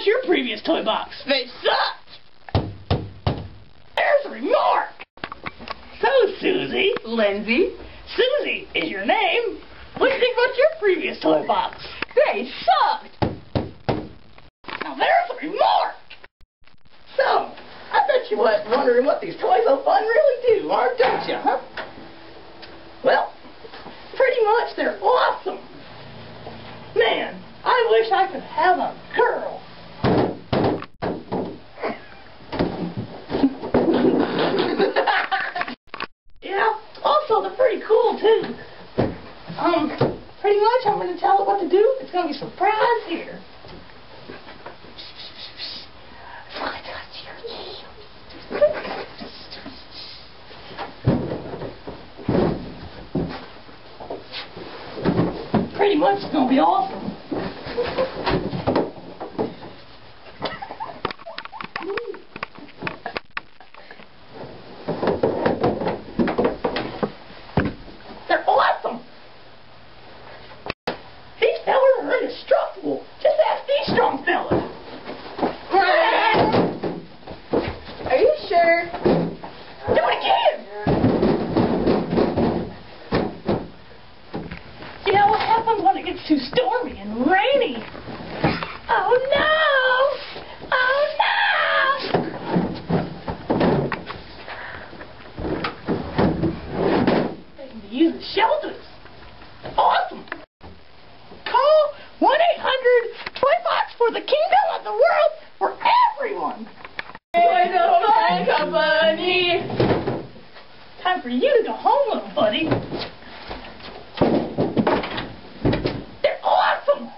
about your previous toy box? They sucked! There's a remark! So, Susie. Lindsay. Susie is your name. What do you think about your previous toy box? They sucked! Now there's a remark! So, I bet you what, wondering what these toys so fun really do, don't you, huh? Well, pretty much they're awesome. Man, I wish I could have a girl. Yeah, also they're pretty cool too. Pretty much I'm going to tell her what to do. It's going to be a surprise here. Pretty much it's going to be awesome. They're awesome. These fellas are indestructible. Just ask these strong fellas. Are you sure? Do it again. You know what happens when it gets too stormy and rainy? Oh no! Oh no! They can be used as shelters. Awesome! Call 1-800-TOY-BOX for the kingdom of the world for everyone! Toys of Fun Company! Time for you to go home, little buddy. They're awesome!